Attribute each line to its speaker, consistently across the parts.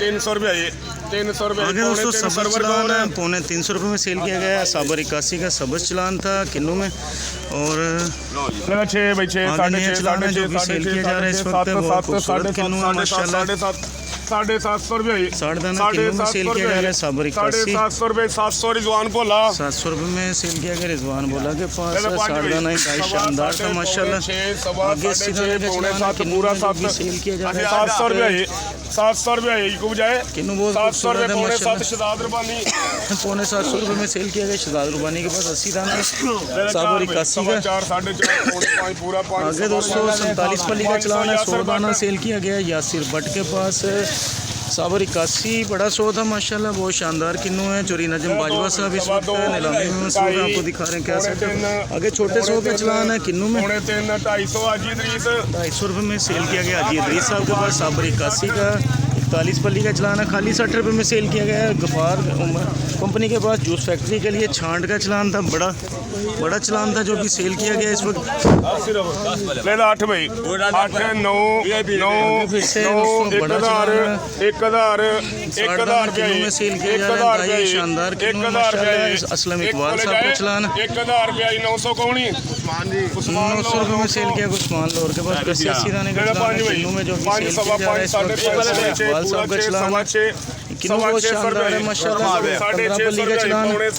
Speaker 1: 300 रुपये ये 300 रुपये।
Speaker 2: आगे दोस्तों सब्ज चलान है 350 रुपये में सेल किया गया है। साबर 81 का सब्ज चलान था किन्नू में। और
Speaker 1: 6 भाई 6
Speaker 2: साढ़े चलान है जो भी सेल किया जा रहा है इस वक्त। बहुत खूबसूरत किन्नू है माशाल्लाह।
Speaker 1: 750 रुपये
Speaker 2: साढ़े दाना किलो में सेल किया जा रहा है। साबर 81
Speaker 1: 750 रुपये। 700 रिजवान बोला
Speaker 2: 700 रुपये में सेल किया गया। रिजवान बोला के पास साढ़े दाना ही शानदार था माशाल्लाह। आगे सीधा
Speaker 1: पूरा
Speaker 2: सेल किया जा रहा है
Speaker 1: 700 रुपये। 700 रुपये को बजाय
Speaker 2: किन्नू बहुत
Speaker 1: 700 रुपये
Speaker 2: खूबसूरत है
Speaker 1: पौने
Speaker 2: माशाल्लाह।
Speaker 1: 7 शहजाद रुबानी
Speaker 2: 750 रुपये में सेल किया गया। शहजाद रुबानी के पास 80 दाना साबर 81 का।
Speaker 1: 4 4.5 पौने 5 पूरा 5।
Speaker 2: आगे दोस्तों 47 पल्ली का चलान है 100 दाना सेल किया गया। यासिर भट्ट के पास साबर 81 बड़ा सौ था माशाल्लाह। बहुत शानदार किन्नू है। चोरी नजम बाजवा साहब इस वक्त नीलामी में मसरूफ है। आपको दिखा रहे हैं क्या सेट। आगे छोटे सौ का चलान है किन्नू में
Speaker 1: 250 हाजी इदरीस
Speaker 2: 250 रुपये में सेल किया गया। हाजी इदरीस साहब के पास साबर 81 का 41 पल्ली का चलान है। खाली 60 रुपये में सेल किया गया है। गफार कंपनी के पास जूस फैक्ट्री के लिए छांट का चलान था। बड़ा चलान था जो भी सेल किया गया इस वक्त।
Speaker 1: 8 भाई 8 9 9
Speaker 2: फिर से बड़ा चलान
Speaker 1: 1000
Speaker 2: किलो में सेल किया जा रहा है। ये शानदार किलो माशाल्लाह। असलम इकबाल साहब का चलान
Speaker 1: 1000 रुपये 900 कौनी
Speaker 2: 900 रुपये में सेल किया। उस्मान लोर के पास 80 दाने का चलान है किलो में जो भी सेल किया जा रहा है इस वक्त। इकबाल साहब का चलान किलो बहुत शानदार है माशाल्लाह। 15 पल्ली का चलान
Speaker 1: पौने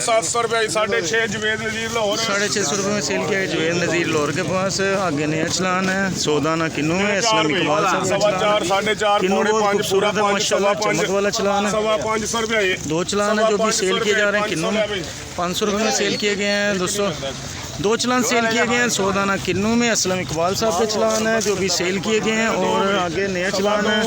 Speaker 1: 700 रुपये 6.5 जवेद नज़ीर लाहौर
Speaker 2: 650 रुपये में सेल किया गया। जवेद नज़ीर लाहौर के पास आगे नया चलान है 100 दाना किन्नू में। असलम इकबाल साहब का चलान
Speaker 1: 4.5
Speaker 2: किन्नू बहुत खूबसूरत है माशाल्लाह। चमक वाला चलान है।
Speaker 1: 500 रुपये
Speaker 2: 2 चलान है जो भी सेल किए जा रहे हैं किन्नू में। 500 रुपये में सेल किए गए हैं दोस्तों। 2 चलान सेल किए गए हैं 100 दाना किन्नू में। असलम इकबाल साहब के चलान है जो भी सेल किए गए हैं। और आगे नया चलान है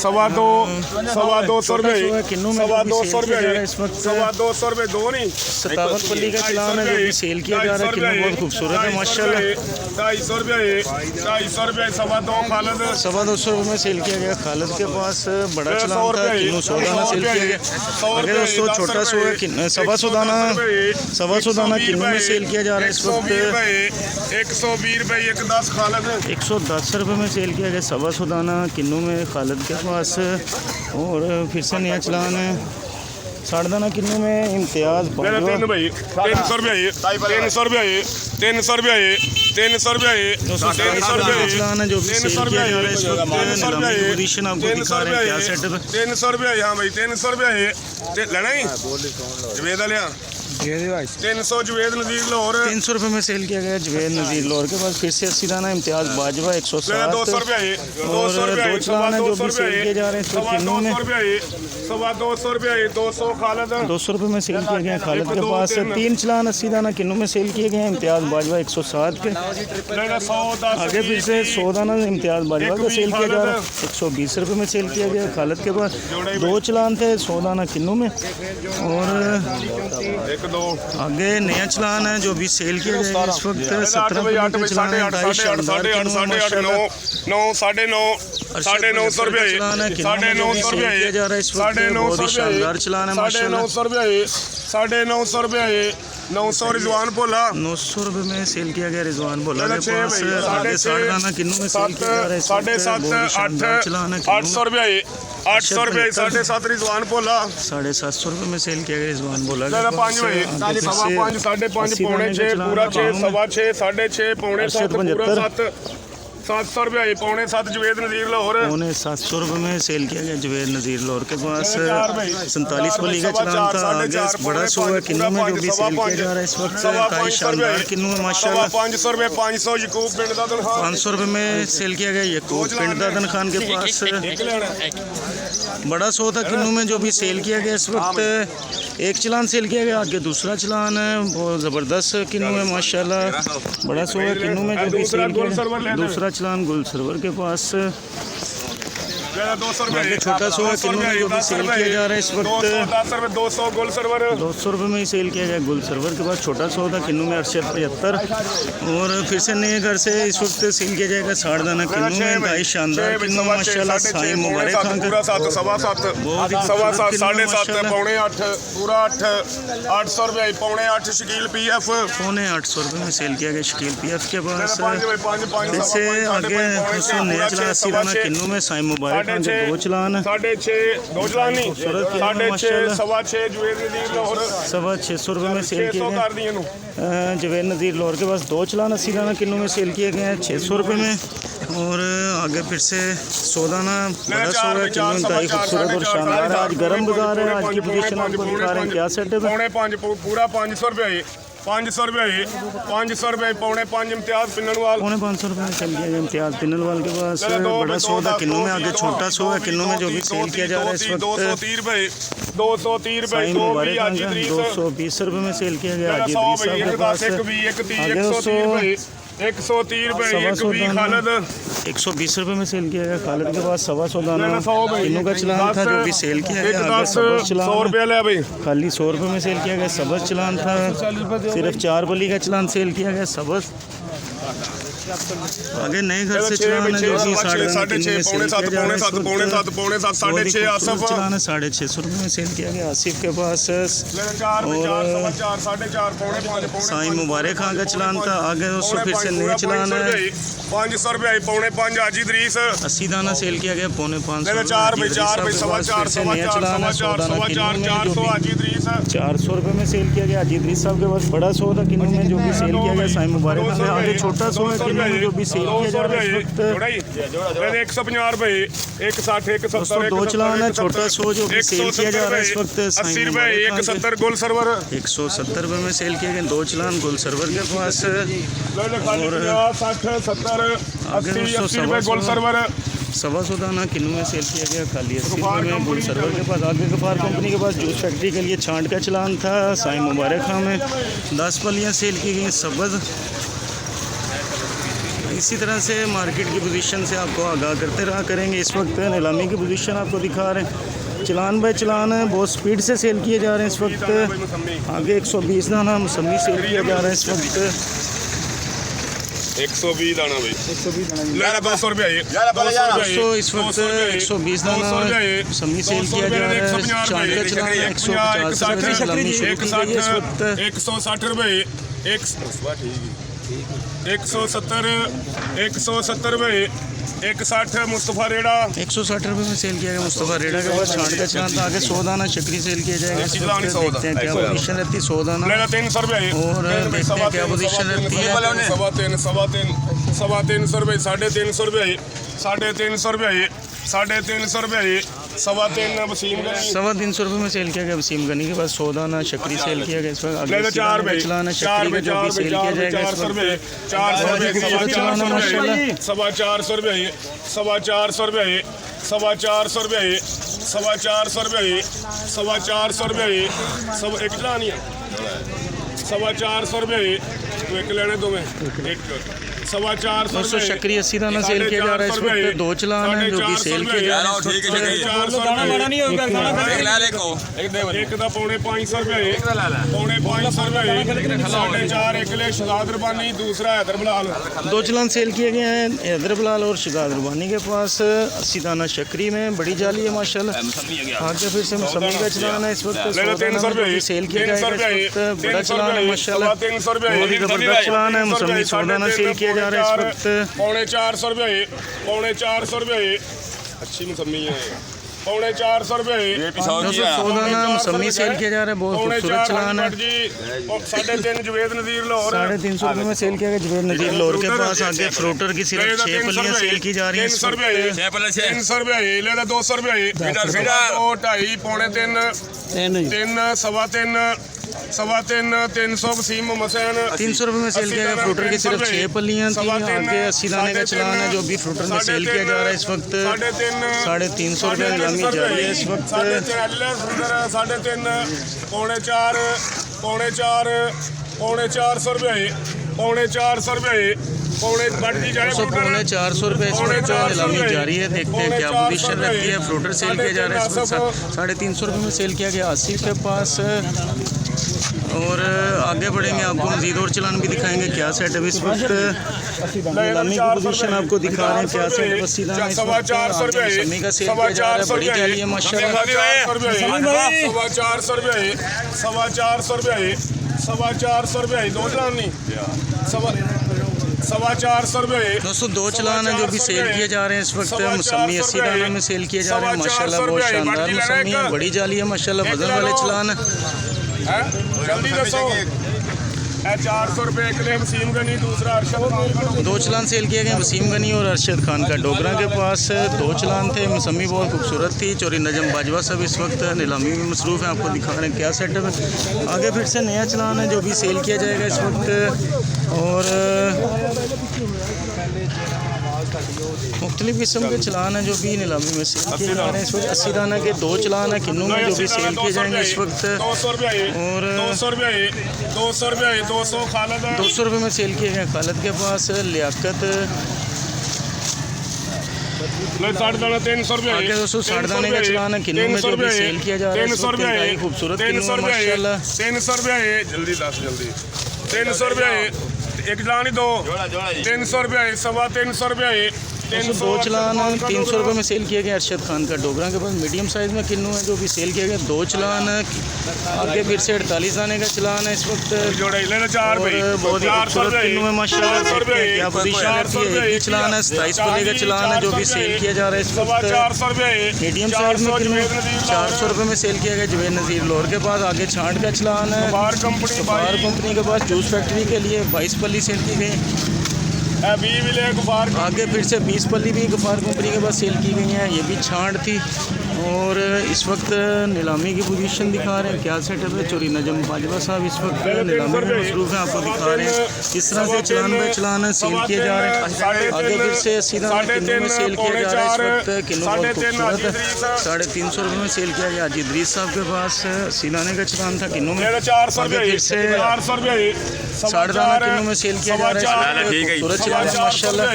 Speaker 1: 250 रुपये
Speaker 2: किन्नू में
Speaker 1: 200 रुपये
Speaker 2: इस वक्त।
Speaker 1: 200 रुपये 2 नहीं
Speaker 2: 57 पल्ली का चलान है जो भी सेल किया जा रहा है किन्नू बहुत खूबसूरत है माशाल्लाह।
Speaker 1: 250 रुपये 2.5 खालद
Speaker 2: 250 रुपये में सेल किया गया। खालिद के पास बड़ा चलान था किन्नू 100 दाना सेल किया गया। आगे दोस्तों छोटा सौ है 125 दाना किन्नू में सेल किया जा रहा है इस वक्त।
Speaker 1: 120 रुपये 110 खालद
Speaker 2: 110 रुपये में सेल किया गया। 125 दाना किन्नू में खालिद के पास। और फिर से नया चलान है 60 दाना किन्नू में इम्तियाज़
Speaker 1: 300 रुपये 300 रुपये 300 रुपये 300 रुपये 300 रुपये
Speaker 2: चलान है जो भी सेल किया जा रहा है इस वक्त। नीलामी की पोजीशन आपको दिखा रहे हैं क्या सेटअप है।
Speaker 1: 300 रुपये हाँ भाई 300 रुपये लेना ही जवेद लिया 300 जवेद नज़ीर लाहौर
Speaker 2: 300 रुपये में सेल किया गया। जवेद नज़ीर लाहौर के पास फिर से 80 दाना इम्तियाज़ बाजवा 107
Speaker 1: 200 रुपये
Speaker 2: और 2 चलान है जो भी सेल किए जा रहे हैं इस वक्त किन्नू में।
Speaker 1: 200 रुपये 200 खालद
Speaker 2: 200 रुपये में सेल किए गए। खालिद के पास 3 चलान 80 दाना किन्नू में सेल किए गए हैं। इम्तियाज़ बाजवा 107 पे। आगे फिर से 100 दाना इम्तियाज़ बाजवा का सेल किया जा रहा है 120 रुपये में सेल किया गया। खालिद के पास 2 चलान थे 100 दाना किन्नू में। और आगे नया चलान है जो भी सेल किया जाएगा इस वक्त 17 रुपये चलान है। 9
Speaker 1: 950 रुपये
Speaker 2: चलान है किन्नू में सेल किया जा रहा है इस वक्त। बहुत ही शानदार चलान है माशाल्लाह।
Speaker 1: 950 रुपये 900 रिजवान बोला
Speaker 2: 900 रुपये में सेल किया गया। रिजवान बोला के पास आगे 60 दाना किन्नू में सेल किया जा रहा है इस वक्त।
Speaker 1: 7.5
Speaker 2: चलान है
Speaker 1: 800 रुपये 800 रुपये 7.5 रिजवान बोला
Speaker 2: 750 रुपये में सेल किया गया। रिजवान बोला
Speaker 1: 5 5 5.5 पौने 6 पूरा 6 6.5 6.5 पौने 7 पूरा 7 700 रुपये पौने 7 जवेद नज़ीर लाहौर
Speaker 2: 700 रुपये में सेल किया गया। जवेद नज़ीर लाहौर के पास 47 पल्ली का चलान था। आगे बड़ा सौ है किन्नू में जो भी सेल किया जा रहा है इस वक्त। शानदार किन्नू है माशाल्लाह।
Speaker 1: 500 रुपये 500 यकूब पिंड दादन खान
Speaker 2: 500 रुपये में सेल किया गया। यकूब पिंड दादन खान के पास बड़ा सौ था किन्नू में जो भी सेल किया गया इस वक्त। एक चलान सेल किया गया। आगे दूसरा चलान है बहुत ज़बरदस्त किन्नू है माशाल्लाह। बड़ा सौ है किन्नू में जो भी सेल किया गया। दूसरा चलान गुल सरवर के पास। छोटा सौ है किन्नू में जो भी सेल किया जा रहा है इस वक्त।
Speaker 1: 200 गोल सर्वर
Speaker 2: 200 रुपये में ही सेल किया गया। गुल सरवर के पास छोटा सौ था किन्नू में 78 और फिर से नए घर से इस वक्त सेल किया जाएगा 60 दाना किन्नू में। भाई शानदार किन्नू माशाल्लाह। साई मुबारक खान का
Speaker 1: 7.5 पौने 8 पूरा 800 रुपये पौने 8 शकील PF
Speaker 2: पौने 800 रुपये में सेल किया गया शकील PF के पास। फिर से आगे नया चला 80 दाना किन्नू में साई मुबारक खान के 2 चलान,
Speaker 1: 6.5 2 चलान नहीं,
Speaker 2: खूबसूरत किया है
Speaker 1: 6.5
Speaker 2: माशाल्लाह।
Speaker 1: 6.25 जुवेद नज़ीर लाहौर
Speaker 2: 650 रुपये में सेल
Speaker 1: 600
Speaker 2: किए
Speaker 1: कर दिए नु।
Speaker 2: गए। जवेद नज़ीर लाहौर के पास 2 चलान 80 दाना किलो में सेल किए गए हैं 600 रुपये में। और आगे फिर से 100 दाना बड़ा 100 है, किलो इंतहाई खूबसूरत और शानदार है। आज गर्म बाजार है, आज की पोजीशन आपको दिखा रहे हैं क्या सेटअप है।
Speaker 1: पौने 5 पूरा 500 रुपये 500 रुपये 500 रुपये पौने 5 इम्तियाज पिन्ननवाल
Speaker 2: पौने 500 रुपये में सेल किया गया इम्तियाज पिन्नलवाल के पास। बड़ा 100 था किलो में, आगे छोटा 100 है किलो में जो भी सेल किया जा रहा है इस वक्त।
Speaker 1: 230 रुपये 230 रुपये
Speaker 2: साईं मुबारक खान का 220 रुपये में सेल किया गया हाजी इदरीस साहब के पास।
Speaker 1: 130 रुपये 120 खालिद
Speaker 2: 120 रुपये में सेल किया गया खालिद के पास। 125 दाना किलो का चलान था जो भी सेल किया गया। आगे सब्ज़
Speaker 1: 100
Speaker 2: चलान
Speaker 1: रुपये ले भाई
Speaker 2: खाली 100 रुपये में सेल किया गया। सब्ज़ चलान था, सिर्फ 4 बली का चलान सेल किया गया सब्ज़। आगे नए घर से चलान है जो कि 6.5
Speaker 1: पौने 7 पौने 7 पौने 7 पौने 7 6.5 आसिफ
Speaker 2: चलान है 650 रुपये में सेल किया गया आसिफ के पास।
Speaker 1: 4 4.5 पौने 5
Speaker 2: साईं मुबारक खान का चलान था। आगे उसको फिर से नए चलान है
Speaker 1: 500 रुपये पौने 5 हाजी इदरीस
Speaker 2: 80 दाना सेल किया गया पौने 500
Speaker 1: 4 सवा 4 400 हाजी इदरीस
Speaker 2: 400 रुपये में सेल किया गया हाजी इदरीस साहब के पास। बड़ा 100 था किलो में जो भी सेल किया गया साईं मुबारक खान। आगे छोटा 100 है किलो में जो भी सेल किया जा रहा है इस वक्त।
Speaker 1: 150 रुपये 160 170
Speaker 2: 2 चलान है, छोटा 100 जो भी सेल किया जा रहा है इस वक्त।
Speaker 1: 80 रुपये 170 गुल सरवर
Speaker 2: 170 रुपये में सेल किए गए 2 चलान गुल सरवर के पास।
Speaker 1: और 60 70 80 रुपये गुल सरवर
Speaker 2: 125 दाना किलो में सेल किया गया खाली 80 रुपये में गुल सरवर के पास। आगे गफार कंपनी के पास जूस फैक्ट्री के लिए छांट का चलान था साईं मुबारक खान में 10 पलियाँ सेल की गई सब्ज़। इसी तरह से मार्केट की पोजीशन से आपको आगाह करते रहा करेंगे। इस वक्त नीलामी की पोजीशन आपको दिखा रहे हैं। चलान बाय चलान है, बहुत स्पीड से सेल किए जा रहे हैं इस वक्त। आगे 120 दाना मौसमी सेल किया जा रहा है इस वक्त।
Speaker 1: 120 दाना भाई
Speaker 2: 120
Speaker 1: दाना 200 रुपये
Speaker 2: 200 इस वक्त 120 दाना मौसमी सेल किया जा रहा है। चांद का चलान 150 रुपये नीलामी शुरू की गई है इस वक्त।
Speaker 1: 160 रुपये 170 170 रुपये 160 मुस्तफ़ा रेड़ा
Speaker 2: 160 रुपये में सेल किया गया मुस्तफ़ा रेड़ा के बाद छांट का चलान था। आगे 100 दाना शक्री सेल किया जाएगा इस वक्त। देखते हैं क्या पोजीशन रहती है 100 दाना
Speaker 1: लेना 300 रुपये
Speaker 2: और देखते हैं क्या पोजीशन रहती है।
Speaker 1: 350 रुपये 350 रुपये 350 रुपये 350 रुपये 3.5 वसीम गनी
Speaker 2: 350 रुपये में सेल किया गया वसीम गनी के पास। 100 दाना शक्री सेल किया गया इस वक्त। आगे
Speaker 1: ले 4 रुपये
Speaker 2: चलान है शक्री का जो भी सेल किया जाएगा इस
Speaker 1: 400
Speaker 2: वक्त।
Speaker 1: रुपये 400 रुपये 450 रुपये 450 रुपये 450 रुपये 450 रुपये 450 रुपये सब एक चलानी है 450 रुपये तो एक लेने दो में एक 450
Speaker 2: दोस्तों शक्री 80 दाना सेल किया जा रहा है इस वक्त। 2 चलान है जो भी सेल किया जा रहा है इस वक्त।
Speaker 1: एक दा पौने 500 रुपये पौने 500 रुपये 4.5 एक ले शहजाद रबानी दूसरा हैदर बलाल
Speaker 2: 2 चलान सेल किए गए हैं हैदर बलाल और शहजाद रबानी के पास। 80 दाना शक्री में बड़ी जाली है माशाल्लाह। आगे फिर से मौसमी का चलान है इस वक्त।
Speaker 1: 300 रुपये
Speaker 2: सेल किया जाएगा इस वक्त। बड़ा चलान है माशाल्लाह,
Speaker 1: 300 रुपये
Speaker 2: बहुत ही जबरदस्त चलान है। मौसमी 100 दाना सेल किया जा रहा है इस वक्त।
Speaker 1: पौने 400 रुपये पौने 400 रुपये अच्छी मौसमी है पौने 400 रुपये
Speaker 2: 100 दाना मौसमी सेल किया जा रहा है। बहुत खूबसूरत चलान है।
Speaker 1: 3.5 जुवेद नज़ीर लाहौर
Speaker 2: 350 रुपये में सेल किया गया जुवेद नज़ीर लाहौर के पास। आगे फ्रूटर की सिर्फ 6 पलियाँ सेल की जा रही हैं इस
Speaker 1: 300 रुपये 300 रुपये ले 200 रुपये 2.5 पौने 3 3 सवा 3 300 वसीम हुसैन
Speaker 2: 300 रुपये में सेल किया गया। फ्रूटर की सिर्फ 6 पलियाँ थी। आगे 80 दाने का चलान है जो भी फ्रूटर में सेल किया जा रहा है इस वक्त। 350 रुपये नीलामी जारी है इस वक्त।
Speaker 1: 3.5 पौने 4 पौने 4 पौने 400 रुपये पौने 400 रुपये पौने बढ़ती जाए
Speaker 2: पौने 400 रुपये इस वक्त नीलामी जारी है। देखते हैं क्या पोजीशन रहती है। फ्रूटर सेल किया जा रहा है इस वक्त। 350 रुपये में सेल किया गया आसिफ के पास। और आगे बढ़ेंगे आपको मजीद और चलान भी दिखाएंगे क्या सेट है इस वक्त। नीलामी की पोजीशन आपको दिखा रहे हैं क्या सेट है। 80 दाना इस वक्त मौसमी का सेल किया जा रहा है। बड़ी जाली है माशाल्लाह।
Speaker 1: 400 रुपये 450 रुपये 450 रुपये 2 चलान नहीं 425 रुपये।
Speaker 2: दोस्तों 2 चलान है जो भी सेल किए जा रहे हैं इस वक्त। मौसमी 80 दाना में सेल किए जा रहे हैं माशाल्लाह, बहुत शानदार मौसमी है, बड़ी जाली है माशाल्लाह, वजन वाले चलान है।
Speaker 1: जल्दी दसो 400 रुपये एक ने वसीम गनी, दूसरा अरशद खान का।
Speaker 2: 2 चलान सेल किए गए वसीम गनी और अरशद खान का। डोगरा के पास 2 चलान थे। मौसमी बहुत खूबसूरत थी। चोरी नजम बाजवा साहब इस वक्त नीलामी में मसरूफ़ हैं, आपको दिखा रहे हैं क्या सेटअप है। आगे फिर से नया चलान है जो भी सेल किया जाएगा इस वक्त। और मुख्तलिफ किस्म के चलान हैं जो भी नीलामी में सेल किए जा रहे हैं इस वक्त। 80 दाना के 2 चलान है किन्नू में जो भी सेल किए जाएंगे इस वक्त।
Speaker 1: 200 रुपये
Speaker 2: और
Speaker 1: 200 रुपये 200 रुपये 200 खालिद
Speaker 2: 200 रुपये में सेल किए गए खालिद के पास। लियाकत
Speaker 1: 60 दाना 300 रुपये।
Speaker 2: आगे दोस्तों 60 दाने का चलान है किन्नू में जो भी सेल किया जा रहा है इस वक्त। इंतहाई खूबसूरत किन्नू है माशाल्लाह।
Speaker 1: 300 रुपये जल्दी 10 जल्दी 300 रुपये एक चलान ही दो 300 रुपये 325 रुपये
Speaker 2: 2 चलान 300 रुपये में सेल किए गए अरशद खान का। डोगरा के पास मीडियम साइज़ में किन्नू है जो भी सेल किए गए 2 चलान। आगे फिर से 48 दाने का चलान है इस वक्त।
Speaker 1: और
Speaker 2: बहुत ही खूबसूरत किन्नू है माशाल्लाह, देखते हैं क्या पोजीशन रहती है। एक ही चलान है 27 पल्ले का चलान है जो भी सेल किया जा रहा है इस वक्त।
Speaker 1: 400 रुपये
Speaker 2: मीडियम साइज़ में किन्नू 400 रुपये में सेल किया गया जवेद नज़ीर लोर के पास। आगे छांट का चलान है
Speaker 1: बार कंपनी
Speaker 2: बार कंपनी के पास जूस फैक्ट्री के लिए 22 पल्ली सेल की गई। आगे फिर से 20 पल्ली भी गफ़ार कंपनी के पास सेल की गई हैं, ये भी छांट थी। और इस वक्त नीलामी की पोजीशन दिखा रहे हैं क्या सेटअप है। चोरी नजम बाजवा साहब इस वक्त नीलामी में मसरूफ़ हैं, आपको दिखा रहे हैं किस तरह से चलान बाय चलान सेल किए जा रहे हैं। आगे फिर से 80 दाना किन्नू में सेल किया जा रहा है इस वक्त। किन्नू बहुत खूबसूरत है। 350 रुपये में सेल किया गया हाजी इदरीस साहब के पास। 80 दाने का चलान था किन्नू में। आगे फिर से 60 दाना किन्नू में सेल किया जा रहा है। खूबसूरत चलान है माशाल्लाह।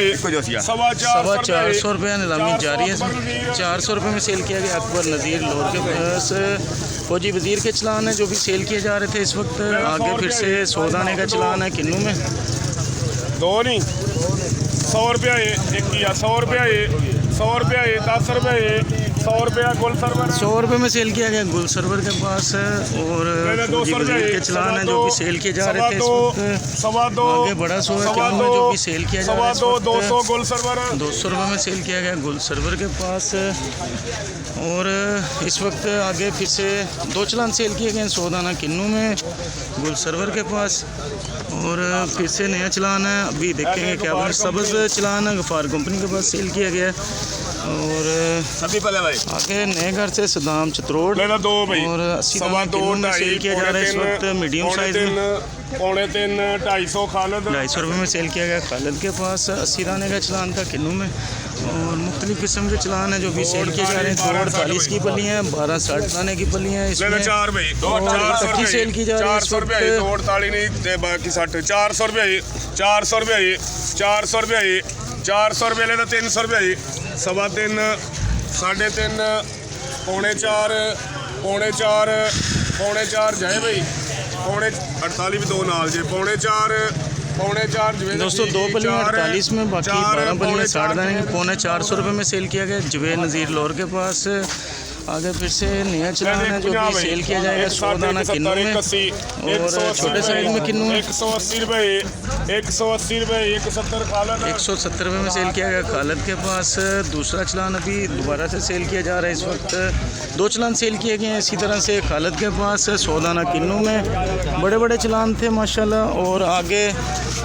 Speaker 2: 425 रुपये नीलामी जारी है। 400 रुपये में सेल किया गया अकबर नज़ीर लोर के पास। फौजी वज़ीर के चलान है जो भी सेल किए जा रहे थे इस वक्त। आगे फिर से 100 दाने का चलान है किन्नू में।
Speaker 1: 2 नहीं 100 रुपया 100 रुपया 100 रुपया 10 रुपये 100 रुपया गुल सरवर
Speaker 2: 100 रुपये में सेल किया गया गुल सरवर के पास। और फौजी वज़ीर के चलान है जो भी सेल किए जा रहे थे इस वक्त। आगे बड़ा 100 है किन्नू में जो भी सेल किया जा रहा है इस वक्त।
Speaker 1: 200 गुल सरवर
Speaker 2: 200 रुपये में सेल किया गया गुल सरवर के पास। और इस वक्त आगे फिर से 2 चलान सेल किए गए 100 दाना किन्नू में गुल सरवर के पास। और फिर से नया चलान है, अभी देखेंगे क्या बना। सब्ज़ चलान है गफ़ार कंपनी के पास सेल किया गया। और आगे नए घर से सदाम चतरोड़ और 80 दाना किन्नू में सेल किया जा रहा है इस वक्त मीडियम साइज़ में।
Speaker 1: 3.5 250 खालिद
Speaker 2: 250 रुपये में सेल किया गया खालिद के पास। 80 दाने का चलान था किन्नू में। और मुख्तलिफ किस्म के चलान हैं जो भी सेल किए जा रहे हैं। 248 की पली हैं, 12 60 दाने की पली हैं इसमें।
Speaker 1: 4 भाई
Speaker 2: इकट्ठी सेल की जा रही है इस
Speaker 1: 400 रुपये 248 नहीं ते बाकी 60 400 रुपये 400 रुपये 400 रुपये 400 रुपये लेना 300 रुपये 3.25 3.5 पौने 4 पौने 4 पौने 4 जाए भाई पौने 48 भी 2 नाल जे पौने 4
Speaker 2: दोस्तों 2 पलियाँ 48 में, बाकी 12 पलियाँ 60 दाने की 450 रुपये में सेल किया गया जवेद नज़ीर लोर के पास। आगे फिर से नया चलान है जो भी सेल किया जाएगा 100 दाना किन्नू में। और छोटे साइज में किन्नू
Speaker 1: 180 रुपये 180 रुपये 170 खालिद
Speaker 2: 170 रुपये में सेल किया गया खालिद के पास। दूसरा चलान अभी दोबारा से सेल किया जा रहा है इस वक्त। 2 चलान सेल किए गए हैं इसी तरह से खालिद के पास 100 दाना किन्नू में। बड़े बड़े चलान थे माशाल्लाह। और आगे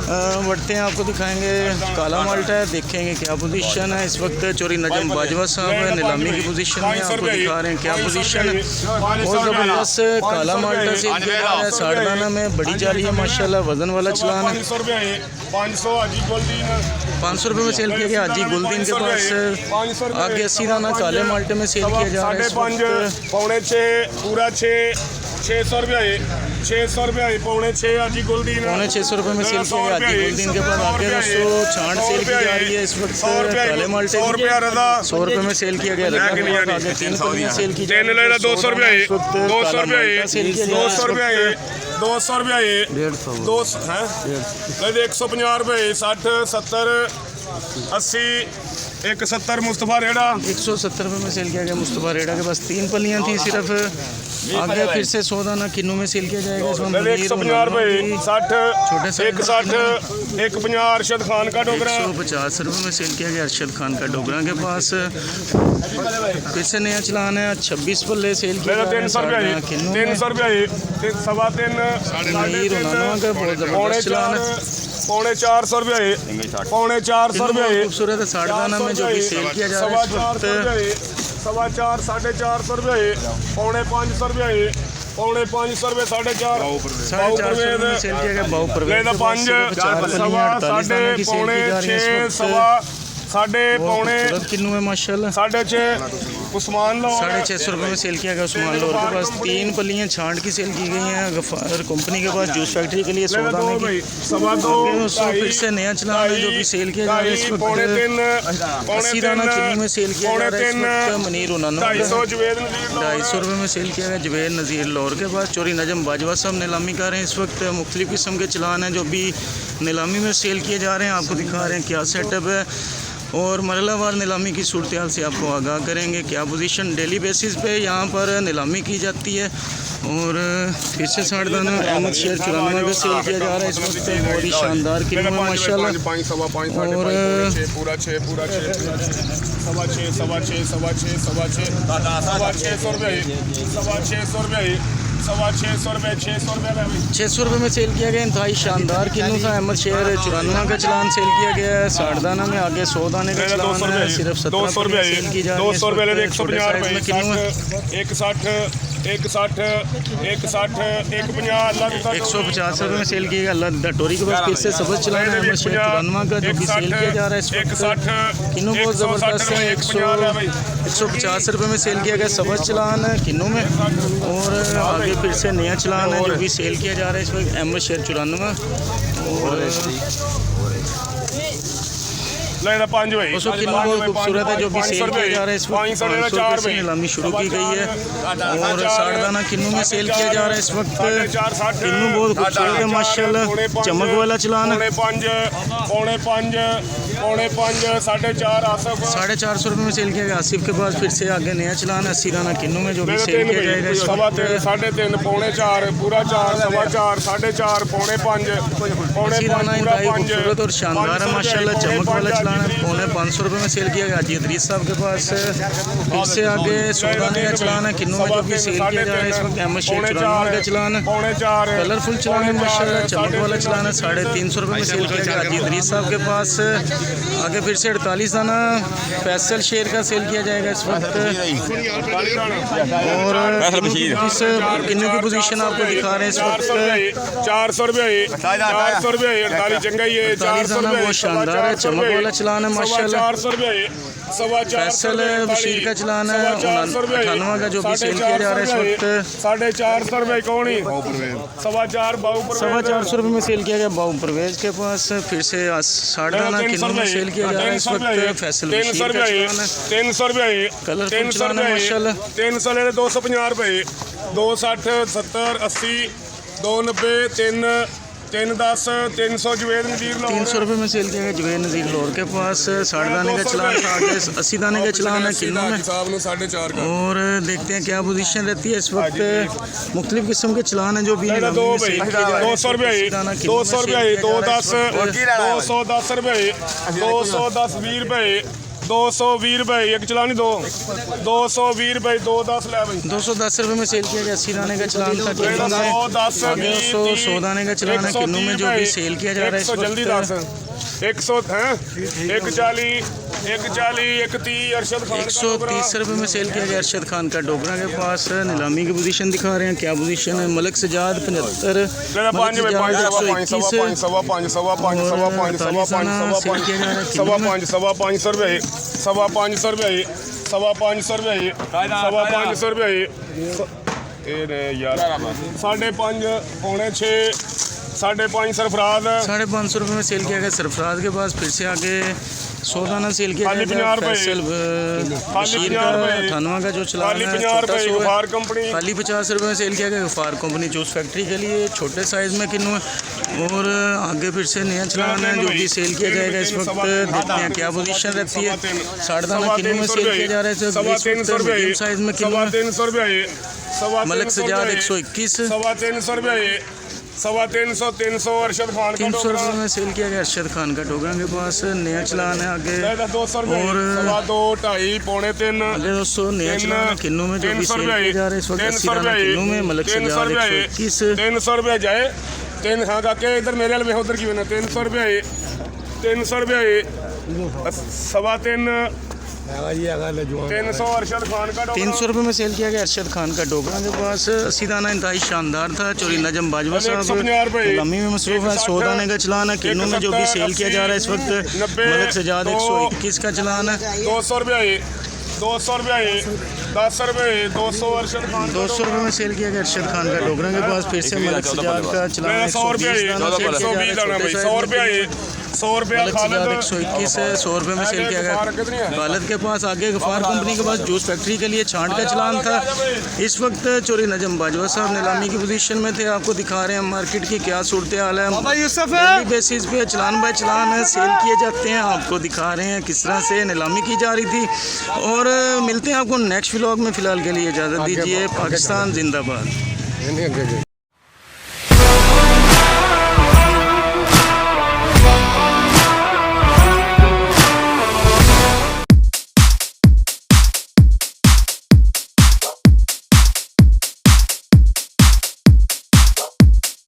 Speaker 2: बढ़ते हैं, आपको दिखाएंगे काला माल्टा है, देखेंगे क्या पोजीशन है इस वक्त। चोरी नजम बाजवा साहब नीलामी की पोजीशन में, आपको दिखा रहे हैं क्या पोजीशन है। और ज़बरदस्त काला माल्टा से 60 दाना में बड़ी जाली है माशाल्लाह, वजन वाला चलान है। 500 रुपये में सेल किया गया हाजी गुलदीन के पास। आगे 80 दाना काले माल्टे में सेल किया जा रहा है इस वक्त।
Speaker 1: पौने 6 पूरा 600 रुपये 600 रुपये पौने 6 हाजी गुलदीन
Speaker 2: पौने 600 रुपये में सेल किया गया हाजी गुलदीन के पास। आगे 200 सेल की जा रही है इस वक्त काले माल्टे 100 रुपये में सेल किया गया। आगे 3 पलियाँ सेल की जा रही है
Speaker 1: 200 रुपये 200 रुपये
Speaker 2: सेल किया जा रहा है
Speaker 1: 200 रुपये 200 है 150 रुपये 60 70 80 170 मुस्तफ़ा रेड़ा
Speaker 2: 170 रुपये में सेल किया गया मुस्तफ़ा रेड़ा के पास 3 पलियाँ थी सिर्फ। आगे फिर से 100 दाना किन्नू में सेल किया जाएगा। इसमें
Speaker 1: 150 रुपये 60
Speaker 2: छोटे साइज
Speaker 1: 160 150 अरशद खान का डोगरा
Speaker 2: 150 रुपये में सेल किया गया अरशद खान का डोगरा के पास। फिर से नया चलान है 26 पल्ले सेल किया गया
Speaker 1: 300 रुपये 300 रुपये 3.5
Speaker 2: पौने
Speaker 1: 400 रुपये पौने 400 रुपये
Speaker 2: खूबसूरत है 60 दाना में जो भी सेल किया जा रहा है इस वक्त
Speaker 1: 450 450 रुपये पौने 500 रुपये पौने 500 रुपये 450
Speaker 2: में सेल किया गया बाऊ परवेज
Speaker 1: 5 सवा साढ़े पौने 6 सवा साढ़े पौने
Speaker 2: किन्नू है माशाल्लाह
Speaker 1: 6.5 उस्मान लो
Speaker 2: 650 रुपये में सेल किया गया उस्मान लोर के पास। 3 पलियाँ छांट की सेल की गई हैं गफ़ार कंपनी के पास जूस फैक्ट्री के लिए 100 दाने की। फिर से नया चलान है जो भी सेल किया जा रहा है इस वक्त 80 दाना किन्नू में सेल किया जा रहा है इस वक्त। मनीर उनानो 250 रुपये में सेल किया गया जवेद नज़ीर लाहौर के पास। चोरी नजम बाजवा साहब नीलामी कर रहे हैं इस वक्त। मुख्तलिफ़ किस्म के चलान हैं जो भी नीलामी में सेल किए जा रहे हैं, आपको दिखा रहे हैं क्या सेटअप है और मरहलावार नीलामी की सूरत हाल से आपको आगाह करेंगे। क्या पोजीशन डेली बेसिस पे यहाँ पर नीलामी की जाती है। और फिर से 60 दाना अहमद शेर 94 का सेल किया जा रहा है इस वक्त। बहुत ही शानदार किलो है माशाल्लाह। और 600 रुपये में सेल किया गया इंतहाई शानदार किलो था। अहमद शेर 94 का चलान सेल किया गया है 60 दाना में। आगे 100 दाने का चलान है सिर्फ 17 रुपये सेल की जा रही है।
Speaker 1: 200 रुपये 150
Speaker 2: 150 रुपये में सेल किया गया अल्लाह टोरी के पास। फिर से सबज चलान है अहमद शेर 94 का जो भी सेल किया जा रहा है इस वक्त। किन्नू बहुत ज़बरदस्त है 150 रुपये में सेल किया गया सबज चलान है किन्नू में। और आगे फिर से नया चलान है जो भी सेल किया जा रहा है इस वक्त अहमद शेर 94 और उसको किन्नू बहुत खूबसूरत है जो भी सेल किया जा रहा है इस वक्त। 500 रुपये से नीलामी शुरू की गई है और 60 दाना किन्नू में सेल किया जा रहा है इस वक्त। किन्नू बहुत खूबसूरत है माशाल्लाह चमक वाला चलान है। 450 रुपये में सेल किया गया आसिफ के पास। फिर से आगे नया चलान है 80 दाना किन्नू में जो भी सेल किया जाएगा इस वक्त।
Speaker 1: 3.5 पौने 4 पूरा 4 सवा 4 4.5 पौने 5
Speaker 2: दाना इंतहाई खूबसूरत और शानदार है माशाल्लाह चमक वाला चलान है। पौने 500 रुपये में सेल किया गया हाजी इदरीस साहब के पास। फिर से आगे 100 दाने का चलान है किन्नू में जो भी सेल किया जा रहा है इस वक्त। अहमद शेर 94 का चलान है कलरफुल चलान है माशाल्लाह चमक वाला चलान है। 350 रुपये में सेल किया गया हाजी इदरीस साहब के पास। आगे फिर से 48 दाना फैसल शेर का सेल किया जाएगा इस वक्त। और किन्नू की पोजीशन आपको दिखा रहे हैं इस वक्त।
Speaker 1: 400 रुपये
Speaker 2: 48 दाना बहुत शानदार है चमक वाला चलान है माशाल्लाह।
Speaker 1: 400 रुपये
Speaker 2: फैसल बशीर का चलान है 98 का जो भी सेल किया जा रहा है इस वक्त।
Speaker 1: 450 रुपये कौन ही
Speaker 2: 450 रुपये में सेल किया गया बाऊ परवेज के पास। फिर से 60 दाना किन्नू में सेल किया जा रहा है इस वक्त। फैसल बशीर का चलान है
Speaker 1: 300 रुपये
Speaker 2: कलरफुल चलान है माशाल्लाह।
Speaker 1: 300 250 रुपये 260 70 80 290 310 300 जवेद नज़ीर
Speaker 2: 300 रुपये में सेल किया गया जवेद नज़ीर लाहौर के पास। 60 दाने का चलान था आगे 80 दाने का चलान है किन्नू में।
Speaker 1: 4.5
Speaker 2: और देखते हैं क्या पोजीशन रहती है इस वक्त। मुख्तलिफ किस्म के चलान हैं जो भी
Speaker 1: 200 रुपये 200 रुपये 210 रुपये 210 20 रुपये 220 रुपये एक चलानी 220 रुपये 210 ले भाई
Speaker 2: 210 रुपये में सेल किया गया 80 दाने का चलान था किन्नू में। आगे 100 दाने का चलान है किन्नू में जो भी सेल किया जा रहा है इस वक्त।
Speaker 1: 100 है 140 130 अरशद खान
Speaker 2: 130 रुपये में सेल किया गया अरशद खान का डोगरा के पास। नीलामी की पोजीशन दिखा रहे हैं क्या पोजीशन है। मलक सजाद 75
Speaker 1: 500 रुपये 500 रुपये यार 5.5 पौने 6 5.5 सरफराज
Speaker 2: 550 रुपये में सेल किया गया सरफराज के पास। फिर से आगे 100 दाना सेल किया गया फैसल बशीर का 98 का जो चलान है छोटा सो
Speaker 1: कंपनी
Speaker 2: खाली 50 रुपये में सेल किया गया गफ़ार कंपनी जूस फैक्ट्री के लिए छोटे साइज़ में किन्नू है। और आगे फिर से नया चलान है जो भी सेल किया जाएगा इस वक्त। देखते हैं क्या पोजीशन रहती है। 3.5 किलो में सेल किया जा रहा है इस वक्त मीडियम साइज में किलो में।
Speaker 1: 350 रुपये
Speaker 2: मलक सजाद 121।
Speaker 1: 350 रुपये 350 300 अरशद खान
Speaker 2: 300 रुपये में सेल किया गया अरशद खान का टोकरा के पास। नया चलान है आगे
Speaker 1: 200 रुपये
Speaker 2: और
Speaker 1: 2 2.5 पौने 3
Speaker 2: आगे दोस्तों नया चलान है किलो में जो भी सेल किया जा रहा है इस वक्त 80 दाना किलो में। मलक सजाद 121।
Speaker 1: 300 रुपये जाए 3 हाँ काके इधर मेरे में उधर की बना 300 रुपये 300 रुपये 3.5 300 अरशद खान का
Speaker 2: 300 रुपये में सेल किया गया अरशद खान का टोकरा के पास। 80 दाना इंतहाई शानदार था। चोरी नजम बाजवा साहब लम्बी में मसरूफ है। 100 दाने का चलान है किलो में जो भी सेल किया जा रहा है इस वक्त। मलक सजाद 121 का चलान है।
Speaker 1: 200 रुपये 200 रुपये 10 रुपये 200 अरशद खान
Speaker 2: 200 रुपये में सेल किया गया अरशद खान का टोकरा के पास। फिर से मलक सजाद का चलान
Speaker 1: 100 रुपये 120 दाना भाई 100 रुपये 100 रुपया
Speaker 2: मलक सजाद 121 है। 100 रुपये में सेल किया गया खालिद के पास। आगे गफार कंपनी के पास जूस फैक्ट्री के लिए छांट का चलान था। इस वक्त चोरी नजम बाजवा साहब नीलामी की पोजीशन में थे। आपको दिखा रहे हैं मार्केट की क्या सूरत हाल है। डेली बेसिस पे चलान बाय चलान सेल किए जाते हैं। आपको दिखा रहे हैं किस तरह से नीलामी की जा रही थी। और मिलते हैं आपको नेक्स्ट व्लॉग में। फ़िलहाल के लिए इजाज़त दीजिए। पाकिस्तान जिंदाबाद।